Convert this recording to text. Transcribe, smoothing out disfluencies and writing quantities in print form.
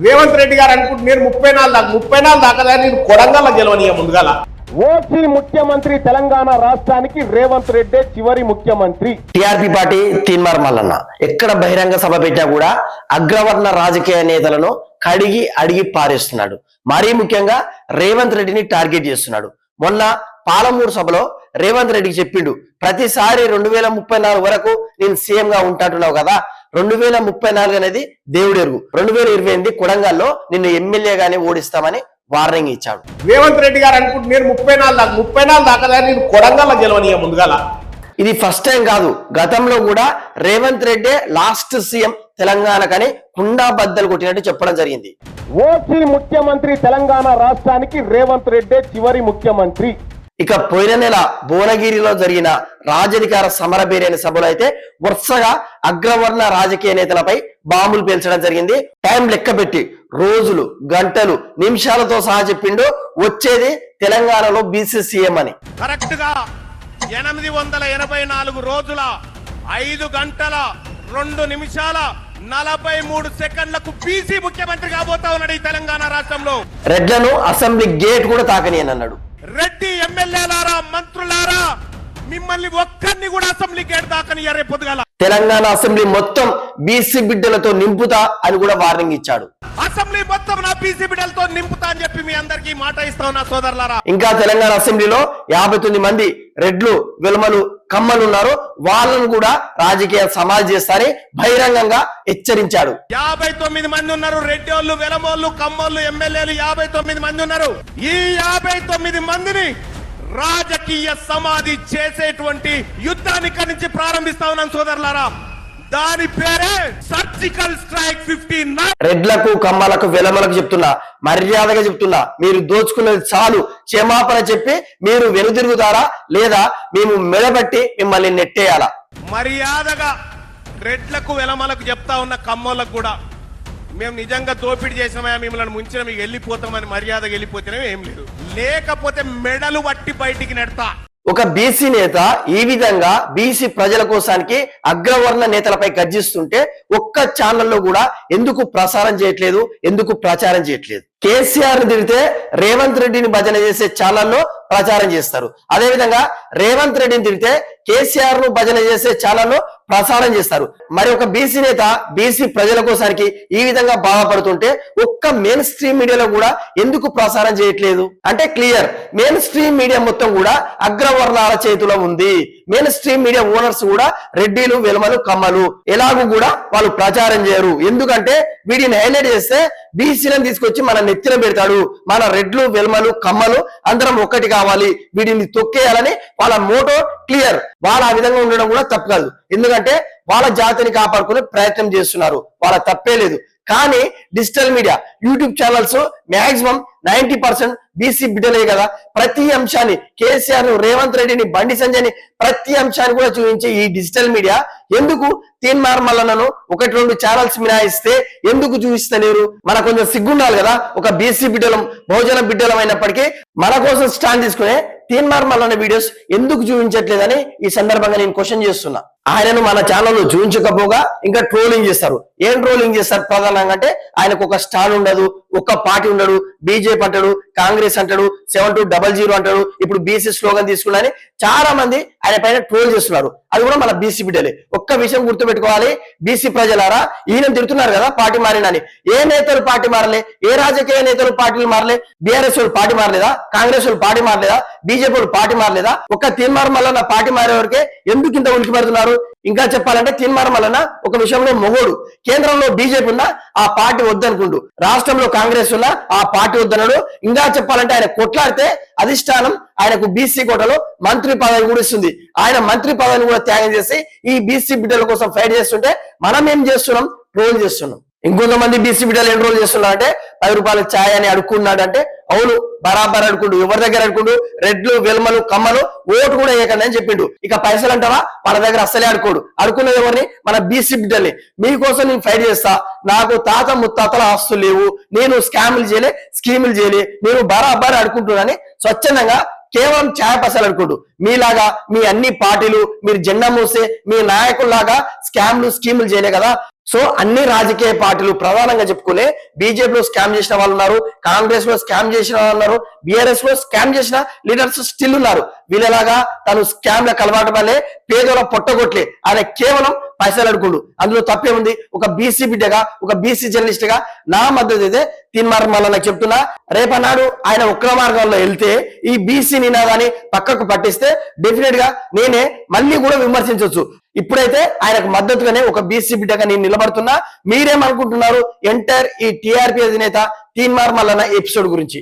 రేవంత్ రెడ్డి గారు అనుకుంటే నేను 34 దాకా నేను కొడంగల్ గెలవనీయ ముందుగాల. ఓసీ ముఖ్యమంత్రి తెలంగాణ రాష్ట్రానికి రేవంత్ రెడ్డి చివరి ముఖ్యమంత్రి. టిఆర్పి పార్టీ తీన్మార్ మల్లన్న ఎక్కడ బహిరంగ సభ పెట్టినా కూడా అగ్రవర్ణ రాజకీయ నేతలను కడిగి అడిగి పారేస్తున్నాడు. మరీ ముఖ్యంగా రేవంత్ రెడ్డిని టార్గెట్ చేస్తున్నాడు. మొన్న పాలమూరు సభలో రేవంత్ రెడ్డికి చెప్పిండు, ప్రతిసారి 2034 వరకు నేను సీఎం గా ఉంటాంటున్నావు కదా, 2034 అనేది దేవుడు ఎరుగు, 2028 కొడంగల్లో నిన్ను ఎమ్మెల్యేగానే ఓడిస్తామని వార్నింగ్ ఇచ్చాడు. రేవంత్ రెడ్డి గారు అనుకుంటే నేను 34 దాకా నేను కొడంగల్ గెలవనీయ ముందుగాల. ఇది ఫస్ట్ టైం కాదు, గతంలో కూడా రేవంత్ రెడ్డి లాస్ట్ సీఎం తెలంగాణకని కుండా బద్దలు కొట్టినట్టు చెప్పడం జరిగింది. ఓసీ ముఖ్యమంత్రి తెలంగాణ రాష్ట్రానికి రేవంత్ రెడ్డి చివరి ముఖ్యమంత్రి. ఇక పోయిన నెల భువనగిరిలో జరిగిన రాజధికార సమరబేరి సభలో అయితే వరుసగా అగ్రవర్ణ రాజకీయ నేతలపై బాంబులు పేల్చడం జరిగింది. టైం లెక్క పెట్టి రోజులు, గంటలు, నిమిషాలతో సహా చెప్పిండు వచ్చేది తెలంగాణలో బీసీ సీఎం అని. కరెక్ట్ గా 884 రోజుల 5 గంటల 2 నిమిషాల 43 సెకండ్లకు బీసీ ముఖ్యమంత్రి కాబోతా ఉన్నాడు ఈ తెలంగాణ రాష్ట్రంలో. రెడ్లను అసెంబ్లీ గేట్ కూడా తాకని అని అన్నాడు. రెడ్డి ఎమ్మెల్యేలారా, మంత్రులారా, మిమ్మల్ని ఒక్కరిని కూడా అసెంబ్లీ గేట్ దాకని రేపు పొద్దుగాల తెలంగాణ అసెంబ్లీ మొత్తం బీసీ బిడ్డలతో నింపుతా అని కూడా వార్నింగ్ ఇచ్చాడు. అసెంబ్లీ మొత్తం నా బీసీ బిడ్డలతో నింపుతా అని చెప్పి మీ అందరికీ మాట ఇస్తా ఉన్నా సోదరులారా. ఇంకా తెలంగాణ అసెంబ్లీలో 59 మంది రెడ్లు, వెలుమలు, కమ్మలు ఉన్నారు. వాళ్ళను కూడా రాజకీయ సమాజ్ చేస్తారని బహిరంగంగా హెచ్చరించాడు. 59 మంది ఉన్నారు. రెడ్డి వాళ్ళు, వెలమోళ్ళు, కమ్మోళ్ళు, ఎమ్మెల్యేలు 59 మంది ఉన్నారు. ఈ 59 మందిని రాజకీయ సమాధి చేసేటువంటి యుద్ధాన్ని ఇక్కడి నుంచి ప్రారంభిస్తా ఉన్నాం సోదరులారా. దాని పేరే సర్జికల్ స్ట్రైక్ 59. రెడ్లకు, కమ్మలకు, వెలమలకు చెప్తున్నా, మర్యాదగా చెప్తున్నా, మీరు దోచుకున్నది చాలు, క్షమాపణ చెప్పి మీరు వెనుదిరుగుతారా లేదా మేము మెడబట్టి మిమ్మల్ని నెట్టేయాలా? మర్యాదగా రెడ్లకు, వెలమలకు చెప్తా ఉన్న కమ్మోళ్ళకు కూడా, మేము నిజంగా దోపిడీ చేసినామా, మిమ్మల్ని ముంచిన మీకు వెళ్ళిపోతామని మర్యాదగా వెళ్ళిపోతేనే ఏం లేదు, లేకపోతే మెడలు పట్టి బయటికి నెడతా. ఒక బీసీ నేత ఈ విధంగా బీసీ ప్రజల కోసానికి అగ్రవర్ణ నేతలపై గర్జిస్తుంటే ఒక్క ఛానల్లో కూడా ఎందుకు ప్రసారం చేయట్లేదు, ఎందుకు ప్రచారం చేయట్లేదు? కేసీఆర్ ని తిడితే రేవంత్ రెడ్డిని భజన చేసే ఛానల్లో ప్రచారం చేస్తారు. అదేవిధంగా రేవంత్ రెడ్డిని తిడితే కేసీఆర్ ను భజన చేసే ఛానల్లో ప్రసారం చేస్తారు. మరి ఒక బీసీ నేత బీసీ ప్రజల కోసానికి ఈ విధంగా బాధపడుతుంటే ఒక్క మెయిన్ స్ట్రీమ్ మీడియాలో కూడా ఎందుకు ప్రసారం చేయట్లేదు? అంటే క్లియర్, మెయిన్ స్ట్రీమ్ మీడియా మొత్తం కూడా అగ్రవర్ణాల చేతిలో ఉంది. మెయిన్ స్ట్రీమ్ మీడియా ఓనర్స్ కూడా రెడ్డిలు, వెలమలు, కమ్మలు ఎలాగూ కూడా వాళ్ళు ప్రచారం చేయరు. ఎందుకంటే వీటిని హైలైట్ చేస్తే బీసీలను తీసుకొచ్చి మన నెత్తిన పెడతాడు. మన రెడ్లు, వెలమలు, కమ్మలు అందరం ఒక్కటి కావాలి, వీటిని తొక్కేయాలని వాళ్ళ మోటో క్లియర్. వాళ్ళు ఆ విధంగా ఉండడం కూడా తప్పు కాదు, ఎందుకంటే వాళ్ళ జాతిని కాపాడుకునే ప్రయత్నం చేస్తున్నారు, వాళ్ళ తప్పే లేదు. కానీ digital media, YouTube channels maximum 90% BC బిడ్డలే కదా. ప్రతి అంశాన్ని, కేసీఆర్ ను, రేవంత్ రెడ్డిని, బండి సంజయ్ని, ప్రతి అంశాన్ని కూడా చూపించే ఈ డిజిటల్ మీడియా ఎందుకు తీన్మార్ మల్లన్నను 1-2 ఛానల్స్ మినాయిస్తే ఎందుకు చూపిస్తలేరు? మన కొంచెం సిగ్గుండాలి కదా. ఒక బీసీ బిడ్డలం, బహుజన బిడ్డలం అయినప్పటికీ మన కోసం స్టాండ్ తీసుకునే తీన్మార్ మల్లన్న వీడియోస్ ఎందుకు చూపించట్లేదని ఈ సందర్భంగా నేను క్వశ్చన్ చేస్తున్నా. ఆయనను మన ఛానల్లో చూపించకపోగా ఇంకా ట్రోలింగ్ చేస్తారు. ఏం ట్రోలింగ్ చేస్తారు? ప్రధానంగా అంటే ఆయనకు ఒక స్టాండ్ ఉండదు, ఒక్క పార్టీ ఉండడు, బీజేపీ అంటాడు, కాంగ్రెస్ అంటాడు, 7200 అంటాడు, ఇప్పుడు బీసీ స్లోగన్ తీసుకున్నారని చాలా మంది ఆయన పైన ట్రోల్ చేస్తున్నారు. అది కూడా మన బీసీ బిడ్డలే. ఒక్క విషయం గుర్తుపెట్టుకోవాలి, బీసీ ప్రజలారా, ఈయన తిడుతున్నారు కదా పార్టీ మారినని. ఏ నేతలు పార్టీ మారలే? ఏ రాజకీయ నేతలు పార్టీలు మారలే? బీఆర్ఎస్ వాళ్ళు పార్టీ మారలేదా? కాంగ్రెస్ వాళ్ళు పార్టీ మారలేదా? బీజేపీ వాళ్ళు పార్టీ మారలేదా? ఒక్క తీన్మార్ మల్లన్న పార్టీ మారే వరకే ఎందుకు ఇంత ఉలికి పడుతున్నారు? ఇంకా చెప్పాలంటే తీన్మార్ మల్లన్న ఒక విషయంలో మొగోడు. కేంద్రంలో బీజేపీ ఉన్నా ఆ పార్టీ వద్దనుకుంటూ, రాష్ట్రంలో కాంగ్రెస్ ఉన్నా ఆ పార్టీ వద్దనడు. ఇంకా చెప్పాలంటే ఆయన కొట్లాడితే అధిష్టానం ఆయనకు బీసీ కోటలో మంత్రి పదవి కూడా ఇస్తుంది. ఆయన మంత్రి పదవిని కూడా త్యాగం చేసి ఈ బీసీ బిడ్డల కోసం ఫైట్ చేస్తుంటే మనం ఏం చేస్తున్నాం? ట్రోల్ చేస్తున్నాం. ఇంకొంతమంది బీసీ బిడ్డలు ఏం ట్రోల్ చేస్తున్నారు అంటే 10 రూపాయల ఛాయ్ అని అడుక్కున్నాడు అంటే, అవును బరాబర్ అడుకుండు. ఎవరి దగ్గర అడుకుండు? రెడ్లు, వెల్మలు, కమ్మలు ఓటు కూడా వేయకండి అని చెప్పిండు. ఇక పైసలు అంటావా? వాళ్ళ దగ్గర అస్సలే అడుకోడు. అడుకున్నది ఎవరిని? మన బీసీ బిడ్డల్ని. మీకోసం నేను ఫైట్ చేస్తా, నాకు తాత ముత్తాతల ఆస్తులు లేవు, నేను స్కాములు చేయలే, స్కీములు చేయలే, నేను బరాబర్ అడుకుంటున్నానని స్వచ్ఛందంగా కేవలం ఛాయ పైసలు అనుకుంటూ, మీలాగా మీ అన్ని పార్టీలు మీరు జెండా మూసే మీ నాయకుల్లాగా స్కామ్లు, స్కీములు చేయలే కదా. సో అన్ని రాజకీయ పార్టీలు ప్రధానంగా చెప్పుకునే బీజేపీలో స్కామ్ చేసిన వాళ్ళు ఉన్నారు, కాంగ్రెస్ లో స్కామ్ చేసిన వాళ్ళు ఉన్నారు, బీఆర్ఎస్ లో స్కామ్ చేసిన లీడర్స్ స్టిల్ ఉన్నారు. వీళ్ళలాగా తను స్కామ్ లకు అలవాటు వల్లే పేదోళ్ళ పొట్టగొట్లే ఆయన కేవలం పైసలు అడుగుండు. అందులో తప్పేముంది? ఒక బీసీ బిడ్డగా, ఒక బీసీ జర్నలిస్ట్ గా నా మద్దతు అయితే తీన్మార్ మల్లన్న చెప్తున్నా. రేపన్నాడు ఆయన ఉగ్ర మార్గంలో వెళ్తే ఈ బీసీ నినాదాన్ని పక్కకు పట్టిస్తే డెఫినెట్ గా నేనే మళ్ళీ కూడా విమర్శించవచ్చు. ఇప్పుడైతే ఆయనకు మద్దతుగానే ఒక బీసీ బిడ్డగా నేను నిలబడుతున్నా. మీరేమనుకుంటున్నారు ఎంటైర్ ఈ టీఆర్పీ అధినేత తీన్మార్ మల్లన్న ఎపిసోడ్ గురించి?